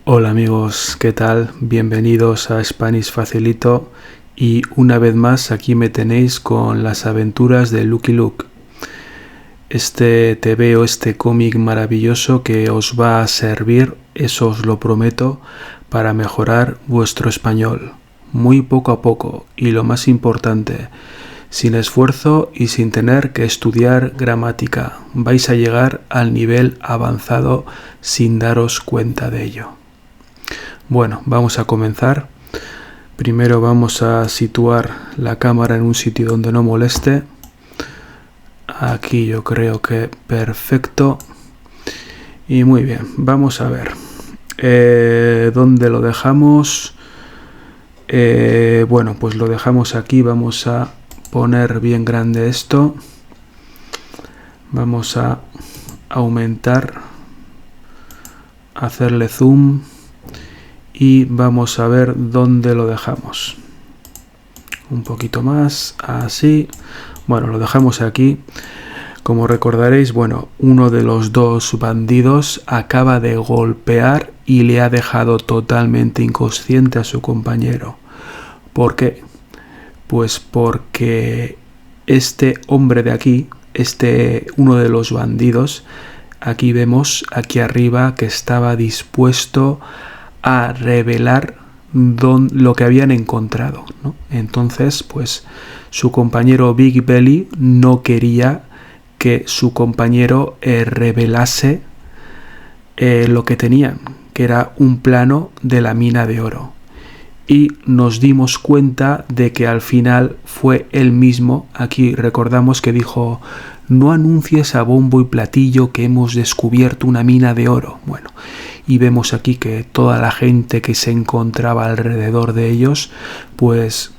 Hola amigos, ¿qué tal? Bienvenidos a Spanish Facilito y una vez más aquí me tenéis con las aventuras de Lucky Luke. Este cómic maravilloso que os va a servir, eso os lo prometo, para mejorar vuestro español, muy poco a poco y lo más importante, sin esfuerzo y sin tener que estudiar gramática. Vais a llegar al nivel avanzado sin daros cuenta de ello. Bueno, vamos a comenzar. Primero vamos a situar la cámara en un sitio donde no moleste. Aquí yo creo que perfecto. Y muy bien, vamos a ver. ¿Dónde lo dejamos? Bueno, pues lo dejamos aquí. Vamos a poner bien grande esto. Vamos a aumentar, hacerle zoom. Y vamos a ver dónde lo dejamos. Un poquito más, así. Bueno, lo dejamos aquí. Como recordaréis, bueno, uno de los dos bandidos acaba de golpear y le ha dejado totalmente inconsciente a su compañero. ¿Por qué? Pues porque este hombre de aquí, uno de los bandidos, aquí vemos, aquí arriba, que estaba dispuesto a revelar lo que habían encontrado, ¿no? Entonces, pues su compañero Big Belly no quería que su compañero revelase lo que tenían, que era un plano de la mina de oro. Y nos dimos cuenta de que al final fue él mismo. Aquí recordamos que dijo: no anuncies a bombo y platillo que hemos descubierto una mina de oro. Bueno, y vemos aquí que toda la gente que se encontraba alrededor de ellos pues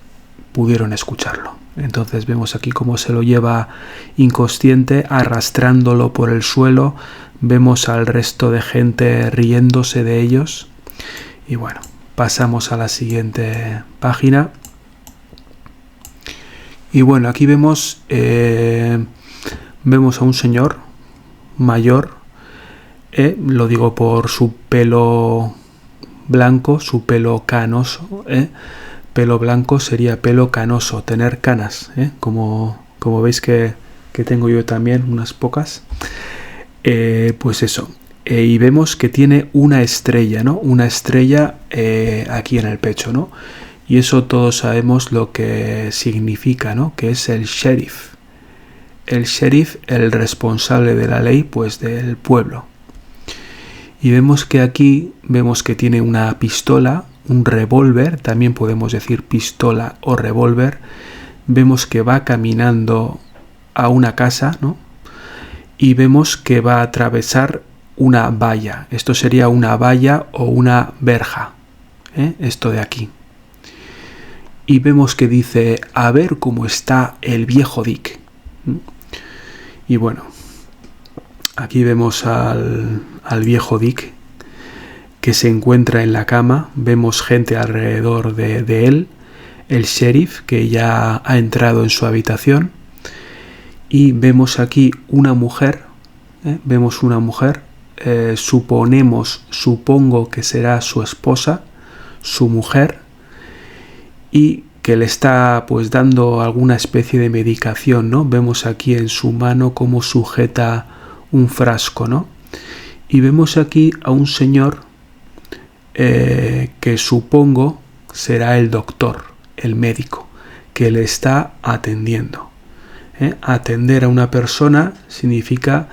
pudieron escucharlo. Entonces vemos aquí cómo se lo lleva inconsciente, arrastrándolo por el suelo. Vemos al resto de gente riéndose de ellos. Y bueno, pasamos a la siguiente página. Y bueno, aquí vemos a un señor mayor. Lo digo por su pelo blanco, su pelo canoso. Pelo blanco sería pelo canoso, tener canas, como veis que tengo yo también unas pocas. Pues eso. Y vemos que tiene una estrella, ¿no? Una estrella aquí en el pecho, ¿no? Y eso todos sabemos lo que significa, ¿no? Que es el sheriff. El sheriff, el responsable de la ley, pues del pueblo. Y vemos que aquí tiene una pistola, un revólver, también podemos decir pistola o revólver. Vemos que va caminando a una casa, ¿no? Y vemos que va a atravesar una valla. Esto sería una valla o una verja, esto de aquí. Y vemos que dice: a ver cómo está el viejo Dick. Y bueno, aquí vemos al viejo Dick, que se encuentra en la cama. Vemos gente alrededor de él. El sheriff, que ya ha entrado en su habitación. Y vemos aquí una mujer. Vemos una mujer. Supongo que será su esposa, su mujer. Y que le está pues dando alguna especie de medicación, ¿no? Vemos aquí en su mano cómo sujeta un frasco, ¿no? Y vemos aquí a un señor que supongo será el doctor, el médico, que le está atendiendo. Atender a una persona significa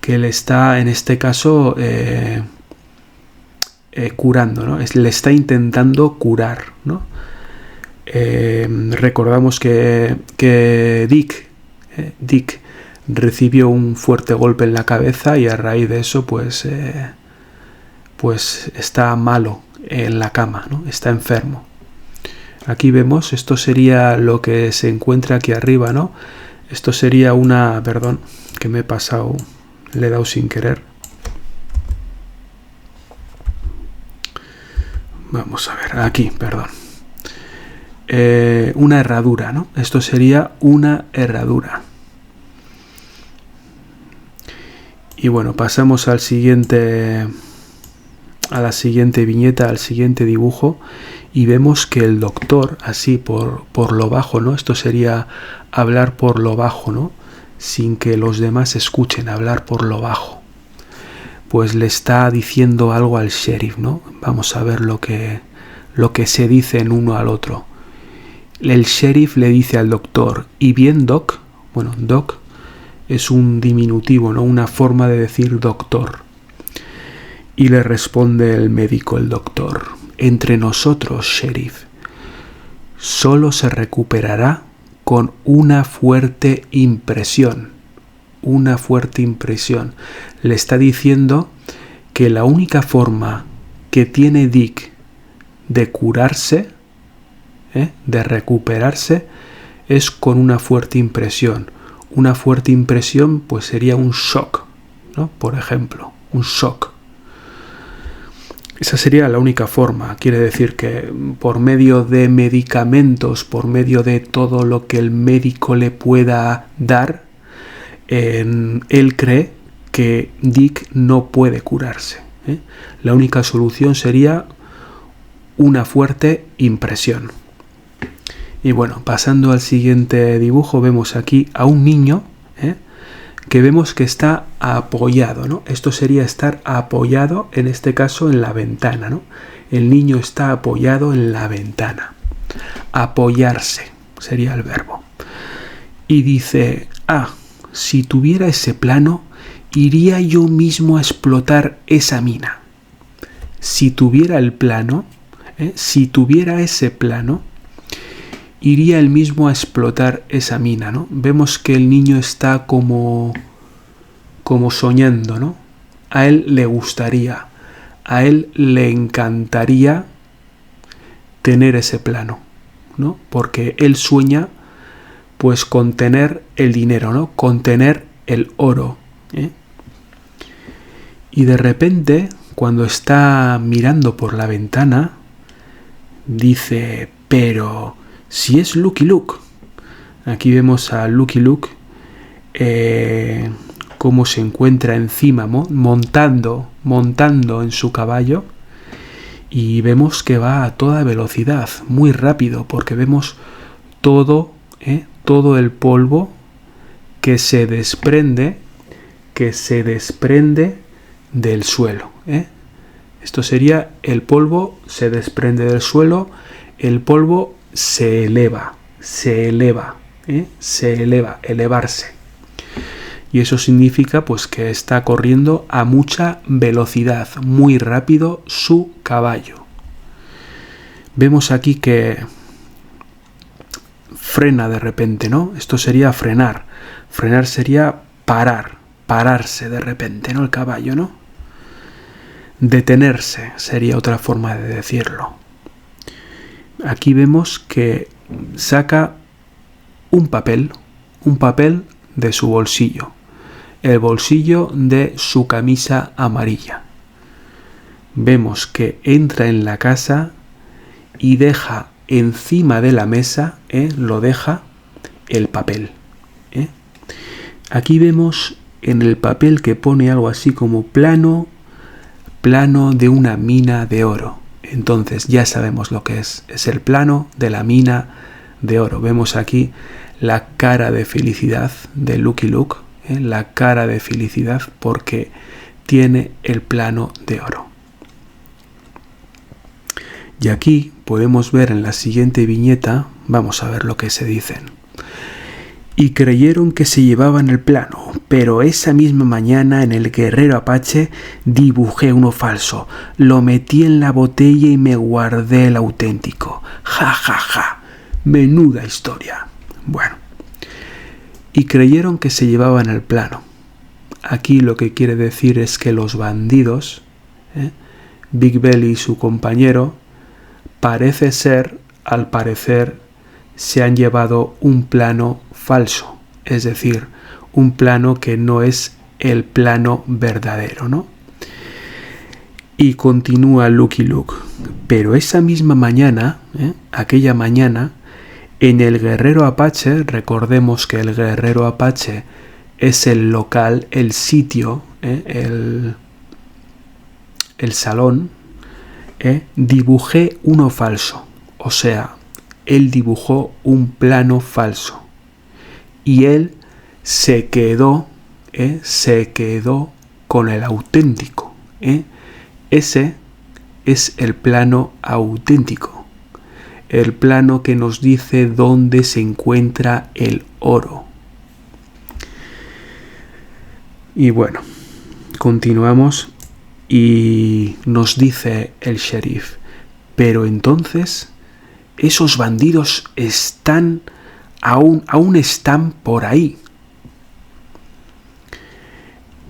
que le está, en este caso, curando, ¿no? Le está intentando curar, ¿no? Recordamos que Dick recibió un fuerte golpe en la cabeza y a raíz de eso pues está malo en la cama, ¿no? Está enfermo. Aquí vemos, esto sería lo que se encuentra aquí arriba, ¿no? Esto sería una... Perdón, que me he pasado, le he dado sin querer. Vamos a ver, aquí, perdón. una herradura, ¿no? Esto sería una herradura. Y bueno, pasamos a la siguiente viñeta, al siguiente dibujo, y vemos que el doctor, así por lo bajo, ¿no? Esto sería hablar por lo bajo, ¿no? Sin que los demás escuchen, hablar por lo bajo. Pues le está diciendo algo al sheriff, ¿no? Vamos a ver lo que se dicen uno al otro. El sheriff le dice al doctor, ¿y bien, Doc? Bueno, Doc es un diminutivo, ¿no? Una forma de decir doctor. Y le responde el médico, el doctor, entre nosotros, sheriff, solo se recuperará con una fuerte impresión. Una fuerte impresión. Le está diciendo que la única forma que tiene Dick de curarse, de recuperarse, es con una fuerte impresión. Una fuerte impresión pues sería un shock, ¿no? Por ejemplo, un shock. Esa sería la única forma. Quiere decir que por medio de medicamentos, por medio de todo lo que el médico le pueda dar, él cree que Dick no puede curarse. La única solución sería una fuerte impresión. Y bueno, pasando al siguiente dibujo, vemos aquí a un niño, que vemos que está apoyado, ¿no? Esto sería estar apoyado, en este caso, en la ventana, ¿no? El niño está apoyado en la ventana. Apoyarse sería el verbo. Y dice, si tuviera ese plano, iría yo mismo a explotar esa mina. Si tuviera el plano, si tuviera ese plano, iría él mismo a explotar esa mina, ¿no? Vemos que el niño está como soñando, ¿no? A él le gustaría, a él le encantaría tener ese plano, ¿no? Porque él sueña pues con tener el dinero, ¿no? Con tener el oro, Y de repente, cuando está mirando por la ventana, dice, pero si es Lucky Luke. Aquí vemos a Lucky Luke cómo se encuentra encima, montando en su caballo, y vemos que va a toda velocidad, muy rápido, porque vemos todo el polvo que se desprende del suelo. Esto sería el polvo se desprende del suelo, el polvo se eleva, elevarse. Y eso significa pues que está corriendo a mucha velocidad, muy rápido su caballo. Vemos aquí que frena de repente, ¿no? Esto sería frenar. Frenar sería pararse de repente, ¿no? El caballo, ¿no? Detenerse sería otra forma de decirlo. Aquí vemos que saca un papel de su bolsillo, el bolsillo de su camisa amarilla. Vemos que entra en la casa y deja encima de la mesa, lo deja el papel. Aquí vemos en el papel que pone algo así como plano de una mina de oro. Entonces ya sabemos lo que es el plano de la mina de oro. Vemos aquí la cara de felicidad de Lucky Luke, la cara de felicidad porque tiene el plano de oro. Y aquí podemos ver en la siguiente viñeta, vamos a ver lo que se dicen. Y creyeron que se llevaban el plano, pero esa misma mañana en el guerrero apache dibujé uno falso, lo metí en la botella y me guardé el auténtico. Ja, ja, ja. Menuda historia. Bueno. Y creyeron que se llevaban el plano. Aquí lo que quiere decir es que los bandidos, Big Belly y su compañero, al parecer, se han llevado un plano falso, es decir, un plano que no es el plano verdadero, ¿no? Y continúa Lucky Luke. Pero esa misma mañana, aquella mañana, en el Guerrero Apache, recordemos que el Guerrero Apache es el local, el sitio, el salón, dibujé uno falso. O sea, él dibujó un plano falso. Y él se quedó con el auténtico. Ese es el plano auténtico. El plano que nos dice dónde se encuentra el oro. Y bueno, continuamos y nos dice el sheriff, pero entonces esos bandidos aún están por ahí.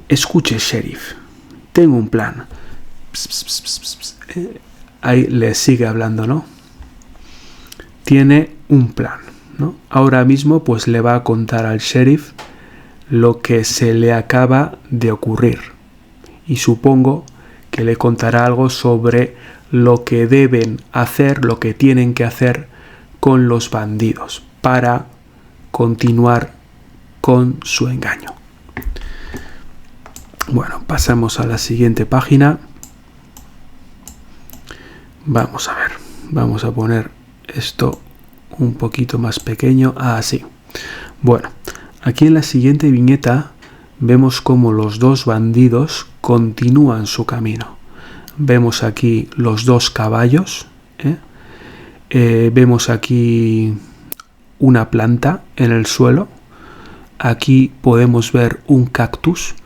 Escuche, sheriff, tengo un plan. Ahí le sigue hablando, ¿no? Tiene un plan, ¿no? Ahora mismo pues le va a contar al sheriff lo que se le acaba de ocurrir. Y supongo que le contará algo sobre lo que deben hacer, lo que tienen que hacer con los bandidos para continuar con su engaño. Bueno, pasamos a la siguiente página. Vamos a ver, vamos a poner esto un poquito más pequeño. Así. Bueno, aquí en la siguiente viñeta vemos cómo los dos bandidos continúan su camino. Vemos aquí los dos caballos. Vemos aquí una planta en el suelo. Aquí podemos ver un cactus.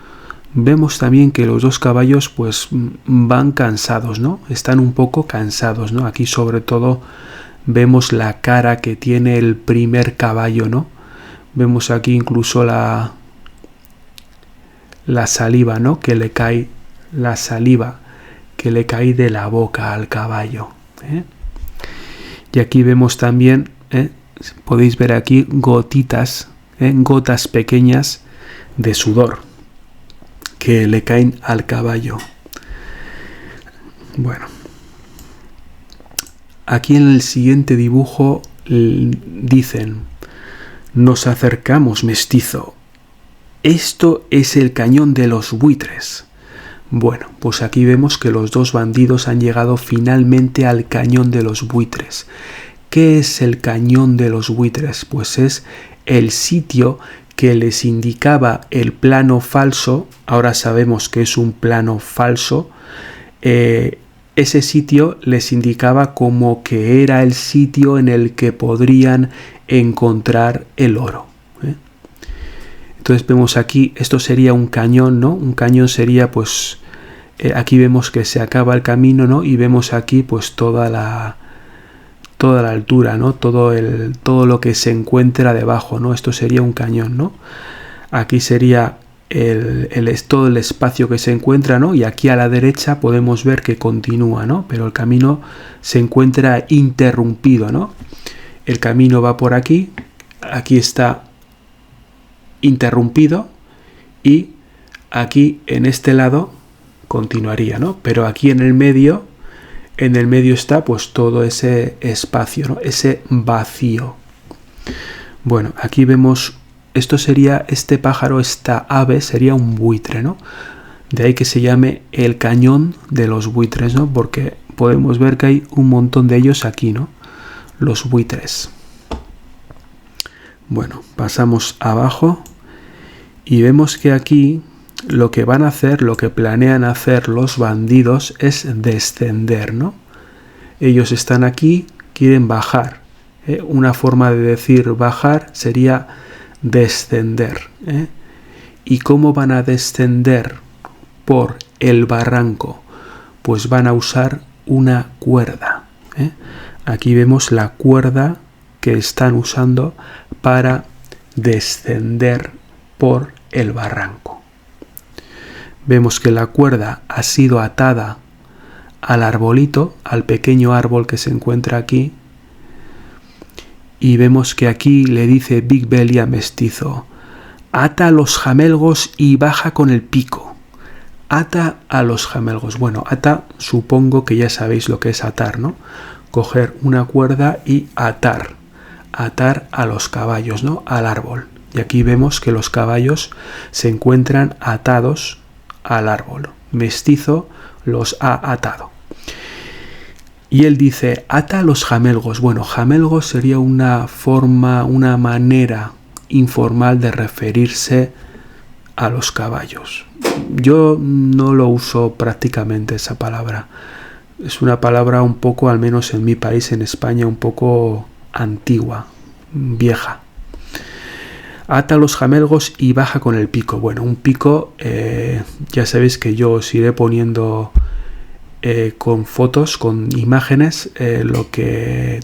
Vemos también que los dos caballos pues van cansados, ¿no? Están un poco cansados, ¿no? Aquí sobre todo vemos la cara que tiene el primer caballo, ¿no? Vemos aquí incluso la saliva, ¿no? Que le cae, la saliva que le cae de la boca al caballo. Y aquí vemos también, podéis ver aquí gotitas, gotas pequeñas de sudor que le caen al caballo. Bueno, aquí en el siguiente dibujo dicen: nos acercamos, mestizo. Esto es el cañón de los buitres. Bueno, pues aquí vemos que los dos bandidos han llegado finalmente al cañón de los buitres. ¿Qué es el cañón de los buitres? Pues es el sitio que les indicaba el plano falso. Ahora sabemos que es un plano falso. Ese sitio les indicaba como que era el sitio en el que podrían encontrar el oro. Entonces vemos aquí, esto sería un cañón, ¿no? Un cañón sería pues, aquí vemos que se acaba el camino, ¿no? Y vemos aquí pues toda la altura, ¿no? Todo lo que se encuentra debajo, ¿no? Esto sería un cañón, ¿no? Aquí sería todo el espacio que se encuentra, ¿no? Y aquí a la derecha podemos ver que continúa, ¿no? Pero el camino se encuentra interrumpido, ¿no? El camino va por aquí está interrumpido y aquí en este lado continuaría, ¿no? Pero aquí en el medio está pues todo ese espacio, ¿no? Ese vacío. Bueno, aquí vemos, este pájaro, esta ave sería un buitre, ¿no? De ahí que se llame el cañón de los buitres, ¿no? Porque podemos ver que hay un montón de ellos aquí, ¿no? Los buitres. Bueno, pasamos abajo y vemos que aquí lo que van a hacer, lo que planean hacer los bandidos es descender, ¿no? Ellos están aquí, quieren bajar. Una forma de decir bajar sería descender. ¿Y cómo van a descender por el barranco? Pues van a usar una cuerda. Aquí vemos la cuerda que están usando para descender por el barranco. Vemos que la cuerda ha sido atada al arbolito, al pequeño árbol que se encuentra aquí. Y vemos que aquí le dice Big Belly a Mestizo: ata los jamelgos y baja con el pico. ata a los jamelgos. Bueno, ata, supongo que ya sabéis lo que es atar, ¿no? Coger una cuerda y atar a los caballos, ¿no? Al árbol. Y aquí vemos que los caballos se encuentran atados al árbol. Mestizo los ha atado. Y él dice, ata a los jamelgos. Bueno, jamelgos sería una forma, una manera informal de referirse a los caballos. Yo no lo uso prácticamente esa palabra. Es una palabra un poco, al menos en mi país, en España, un poco antigua, vieja. Ata los jamelgos y baja con el pico. Bueno, un pico, ya sabéis que yo os iré poniendo con fotos, con imágenes,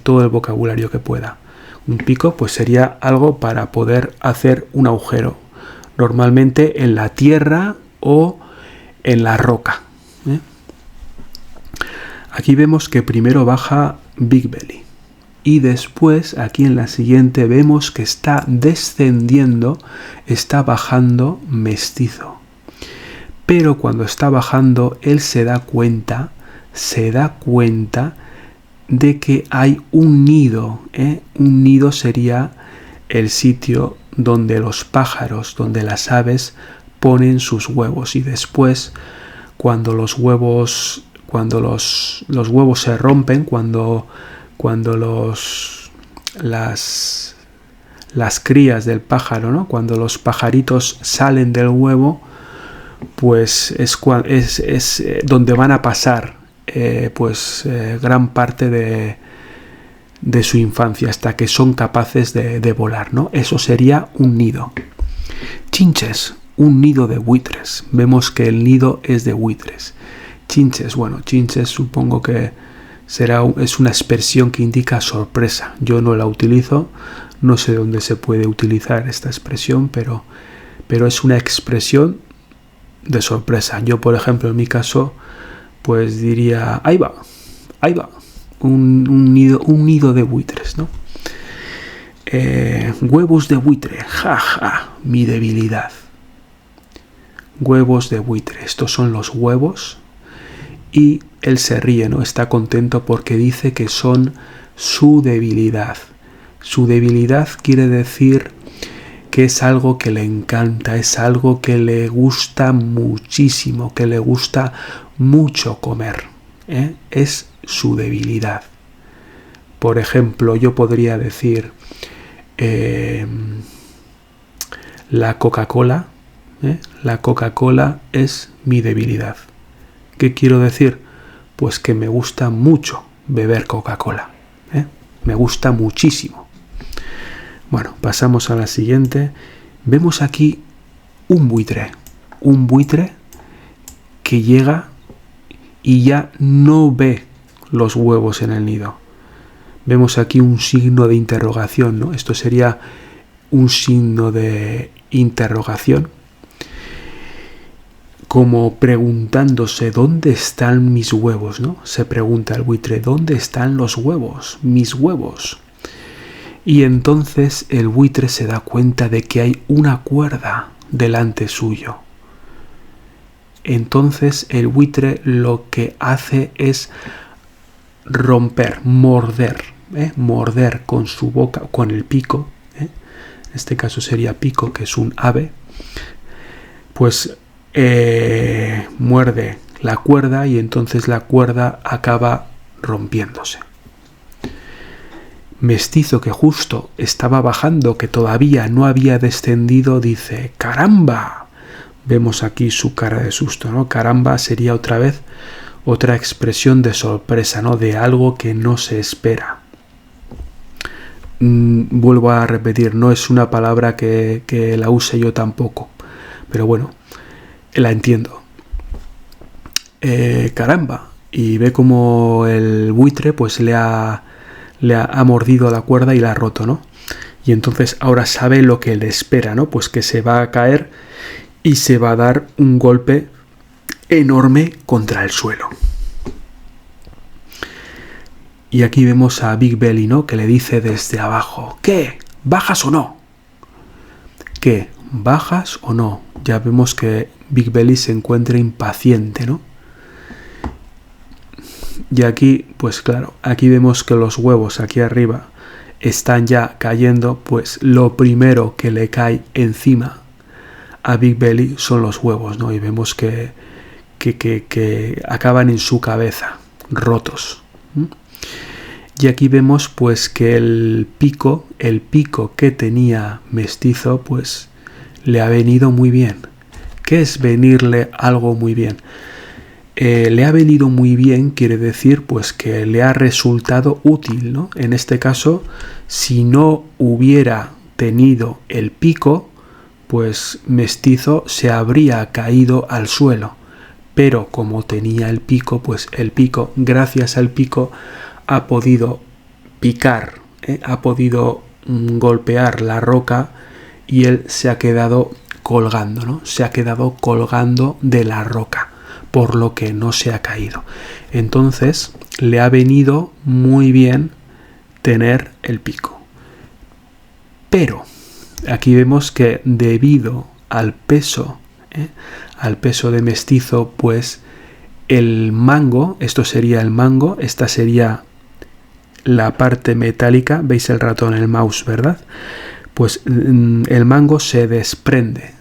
todo el vocabulario que pueda. Un pico pues sería algo para poder hacer un agujero, normalmente en la tierra o en la roca. Aquí vemos que primero baja Big Belly y después aquí en la siguiente vemos que está descendiendo, está bajando Mestizo. Pero cuando está bajando él se da cuenta de que hay un nido. Un nido sería el sitio donde los pájaros, donde las aves ponen sus huevos, y después cuando los huevos se rompen, cuando las crías del pájaro, ¿no? Cuando los pajaritos salen del huevo, pues es donde van a pasar gran parte de su infancia hasta que son capaces de volar, ¿no? Eso sería un nido. Chinches, un nido de buitres. Vemos que el nido es de buitres. Chinches, bueno, chinches supongo que es una expresión que indica sorpresa. Yo no la utilizo, no sé dónde se puede utilizar esta expresión, pero es una expresión de sorpresa. Yo, por ejemplo, en mi caso, pues diría, ahí va, un nido de buitres, ¿no? Huevos de buitre, jaja, mi debilidad. Huevos de buitre, estos son los huevos, y él se ríe, ¿no? Está contento porque dice que son su debilidad. Su debilidad quiere decir que es algo que le encanta, es algo que le gusta muchísimo, que le gusta mucho comer. Es su debilidad. Por ejemplo, yo podría decir la Coca-Cola. La Coca-Cola es mi debilidad. ¿Qué quiero decir? Pues que me gusta mucho beber Coca-Cola. Me gusta muchísimo. Bueno, pasamos a la siguiente. Vemos aquí un buitre que llega y ya no ve los huevos en el nido. Vemos aquí un signo de interrogación, ¿no? Esto sería un signo de interrogación, como preguntándose ¿dónde están mis huevos?, ¿no? Se pregunta el buitre, ¿dónde están los huevos? Mis huevos. Y entonces el buitre se da cuenta de que hay una cuerda delante suyo. Entonces el buitre lo que hace es romper, morder con su boca, con el pico, en este caso sería pico, que es un ave, pues muerde la cuerda y entonces la cuerda acaba rompiéndose. Mestizo, que justo estaba bajando, que todavía no había descendido, dice ¡caramba! Vemos aquí su cara de susto, ¿no? Caramba sería otra vez otra expresión de sorpresa, ¿no? De algo que no se espera. Vuelvo a repetir, no es una palabra que la use yo tampoco, pero bueno, la entiendo. Caramba, y ve como el buitre pues le ha mordido la cuerda y la ha roto, ¿no? Y entonces ahora sabe lo que le espera, ¿no? Pues que se va a caer y se va a dar un golpe enorme contra el suelo. Y aquí vemos a Big Belly, ¿no? Que le dice desde abajo, ¿qué? ¿Bajas o no? ¿Qué? ¿Bajas o no? Ya vemos que Big Belly se encuentra impaciente, ¿no? Y aquí, pues claro, aquí vemos que los huevos aquí arriba están ya cayendo, pues lo primero que le cae encima a Big Belly son los huevos, ¿no? Y vemos que acaban en su cabeza, rotos. Y aquí vemos pues que el pico que tenía Mestizo, pues le ha venido muy bien. ¿Qué es venirle algo muy bien? Le ha venido muy bien quiere decir pues que le ha resultado útil, ¿no? En este caso, si no hubiera tenido el pico, pues Mestizo se habría caído al suelo. Pero como tenía el pico, pues el pico, gracias al pico, ha podido picar, ha podido golpear la roca y él se ha quedado colgando, ¿no? Se ha quedado colgando de la roca, por lo que no se ha caído. Entonces le ha venido muy bien tener el pico. Pero aquí vemos que debido al peso de Mestizo, pues el mango, esto sería el mango, esta sería la parte metálica, veis el ratón, el mouse, ¿verdad? Pues el mango se desprende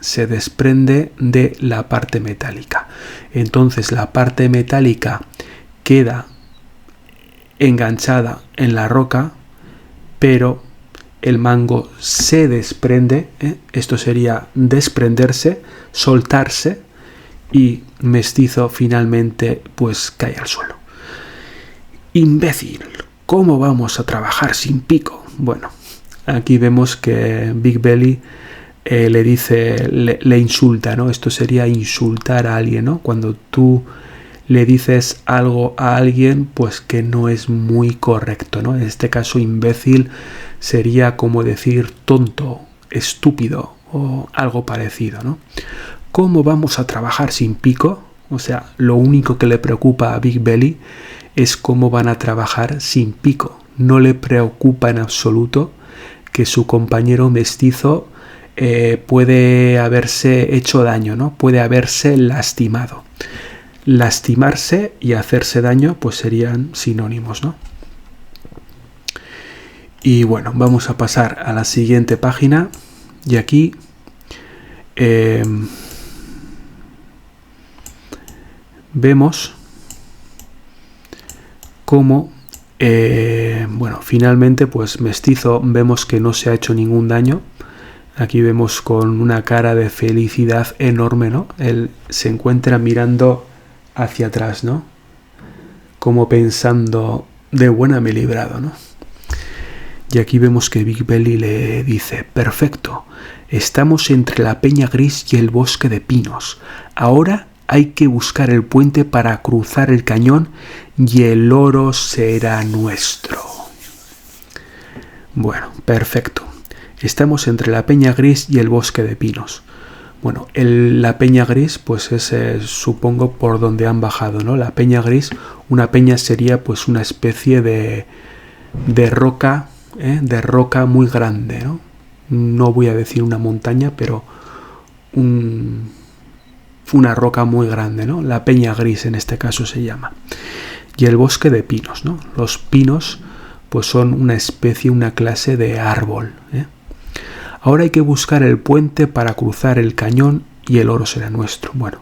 de la parte metálica. Entonces la parte metálica queda enganchada en la roca, pero el mango se desprende, esto sería desprenderse, soltarse, y Mestizo finalmente pues cae al suelo. Imbécil, ¿cómo vamos a trabajar sin pico? Bueno, aquí vemos que Big Belly le dice, le insulta, ¿no? Esto sería insultar a alguien, ¿no? Cuando tú le dices algo a alguien, pues que no es muy correcto, ¿no? En este caso, imbécil sería como decir tonto, estúpido o algo parecido, ¿no? ¿Cómo vamos a trabajar sin pico? O sea, lo único que le preocupa a Big Belly es cómo van a trabajar sin pico. No le preocupa en absoluto que su compañero Mestizo puede haberse hecho daño, ¿no? Puede haberse lastimado. Lastimarse y hacerse daño pues serían sinónimos, ¿no? Y bueno, vamos a pasar a la siguiente página y aquí vemos cómo bueno, finalmente pues Mestizo vemos que no se ha hecho ningún daño. Aquí vemos con una cara de felicidad enorme, ¿no? Él se encuentra mirando hacia atrás, ¿no? Como pensando, de buena me he librado, ¿no? Y aquí vemos que Big Belly le dice, perfecto, estamos entre la peña gris y el bosque de pinos. Ahora hay que buscar el puente para cruzar el cañón y el oro será nuestro. Bueno, perfecto. Estamos entre la peña gris y el bosque de pinos. Bueno, la peña gris pues es supongo por donde han bajado, ¿no? La peña gris, una peña sería pues una especie de roca, de roca muy grande, ¿no? No voy a decir una montaña, pero una roca muy grande, ¿no? La peña gris en este caso se llama. Y el bosque de pinos, ¿no? Los pinos pues son una especie, una clase de árbol, ¿eh? Ahora hay que buscar el puente para cruzar el cañón y el oro será nuestro. Bueno,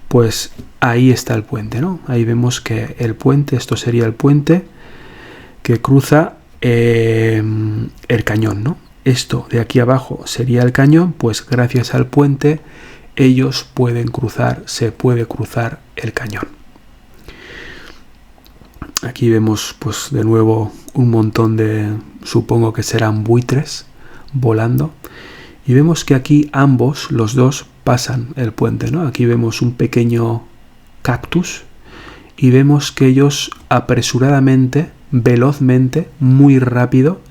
pues ahí está el puente, ¿no? Ahí vemos que el puente, esto sería el puente que cruza el cañón, ¿no? Esto de aquí abajo sería el cañón, pues gracias al puente ellos pueden cruzar, se puede cruzar el cañón. Aquí vemos pues de nuevo un montón de, supongo que serán buitres volando, y vemos que aquí ambos, los dos, pasan el puente, ¿no? Aquí vemos un pequeño cactus y vemos que ellos apresuradamente, velozmente, muy rápido,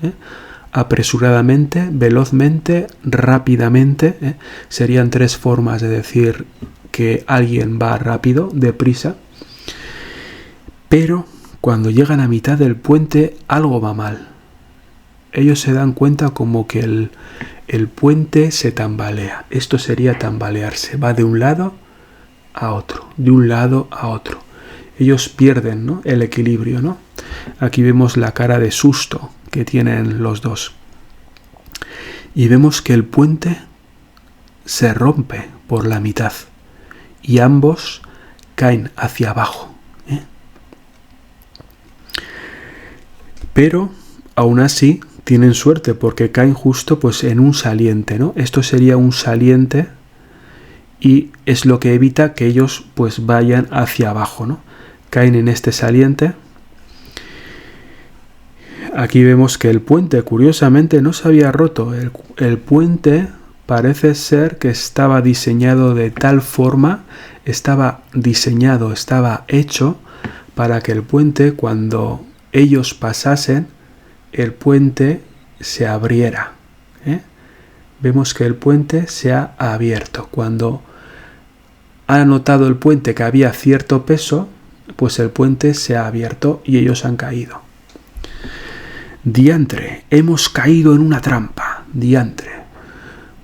apresuradamente, velozmente, rápidamente, serían tres formas de decir que alguien va rápido, deprisa, pero cuando llegan a mitad del puente algo va mal. Ellos se dan cuenta como que el puente se tambalea. Esto sería tambalearse. Va de un lado a otro, de un lado a otro. Ellos pierden, ¿no?, el equilibrio, ¿no? Aquí vemos la cara de susto que tienen los dos. Y vemos que el puente se rompe por la mitad y ambos caen hacia abajo, ¿eh? Pero aún así tienen suerte porque caen justo pues en un saliente, ¿no? Esto sería un saliente y es lo que evita que ellos pues vayan hacia abajo, ¿no? Caen en este saliente. Aquí vemos que el puente curiosamente no se había roto. El puente parece ser que estaba diseñado de tal forma, estaba hecho para que el puente, cuando ellos pasasen, el puente se abriera, ¿eh? Vemos que el puente se ha abierto. Cuando ha notado el puente que había cierto peso, pues el puente se ha abierto y ellos han caído. Diantre, hemos caído en una trampa. Diantre.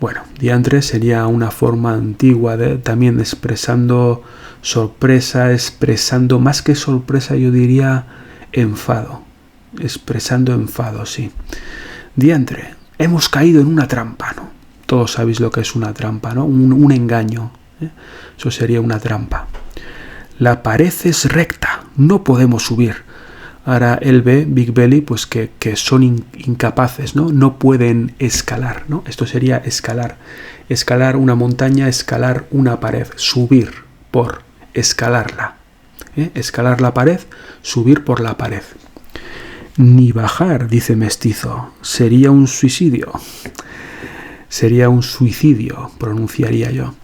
Bueno, diantre sería una forma antigua de también expresando sorpresa, expresando más que sorpresa, yo diría enfado. Expresando enfado, sí. Diantre, hemos caído en una trampa, ¿no? Todos sabéis lo que es una trampa, ¿no? Un engaño, ¿eh? Eso sería una trampa. La pared es recta, no podemos subir. Ahora él ve, Big Belly, pues que son incapaces, ¿no? No pueden escalar, ¿no? Esto sería escalar. Escalar una montaña, escalar una pared, subir por escalarla, ¿eh? Escalar la pared, subir por la pared. Ni bajar, dice Mestizo, sería un suicidio. Sería un suicidio, pronunciaría yo.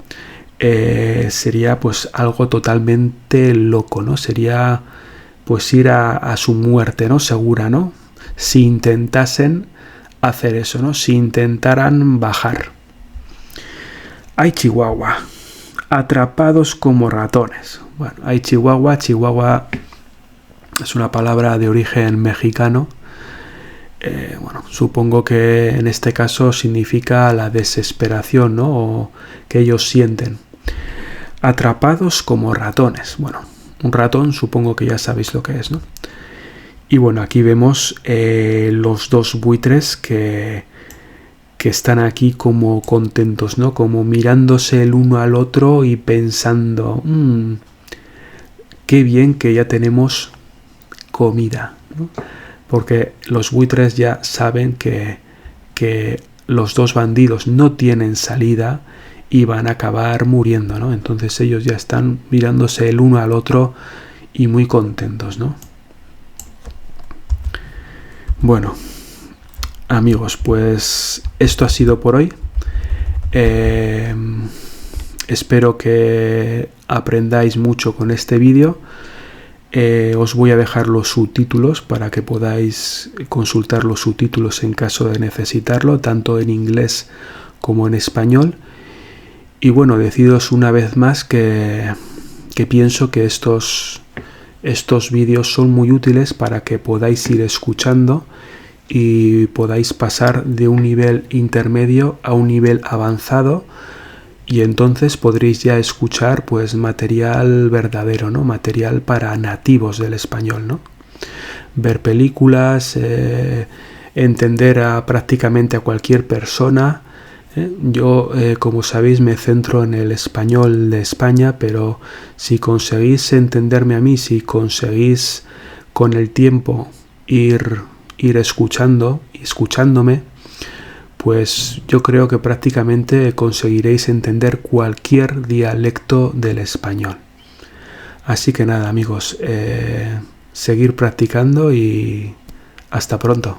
Sería pues algo totalmente loco, ¿no? Sería pues ir a su muerte, ¿no? Segura, ¿no? Si intentasen hacer eso, ¿no? Si intentaran bajar. Ay, Chihuahua, atrapados como ratones. Bueno, ay, Chihuahua. Chihuahua es una palabra de origen mexicano. Bueno, supongo que en este caso significa la desesperación, ¿no? O que ellos sienten. Atrapados como ratones. Bueno, un ratón supongo que ya sabéis lo que es, ¿no? Y bueno, aquí vemos los dos buitres que están aquí como contentos, ¿no? Como mirándose el uno al otro y pensando, qué bien que ya tenemos comida, ¿no? Porque los buitres ya saben que los dos bandidos no tienen salida y van a acabar muriendo, ¿no? Entonces ellos ya están mirándose el uno al otro y muy contentos, ¿no? Bueno, amigos, pues esto ha sido por hoy. Espero que aprendáis mucho con este vídeo. Os voy a dejar los subtítulos para que podáis consultar los subtítulos en caso de necesitarlo, tanto en inglés como en español. Y bueno, deciros una vez más que pienso que estos vídeos son muy útiles para que podáis ir escuchando y podáis pasar de un nivel intermedio a un nivel avanzado, y entonces podréis ya escuchar pues material verdadero, ¿no? Material para nativos del español, ¿no? Ver películas, entender prácticamente a cualquier persona. Yo, como sabéis, me centro en el español de España, pero si conseguís entenderme a mí, si conseguís con el tiempo ir escuchándome, pues yo creo que prácticamente conseguiréis entender cualquier dialecto del español. Así que nada, amigos, seguir practicando y hasta pronto.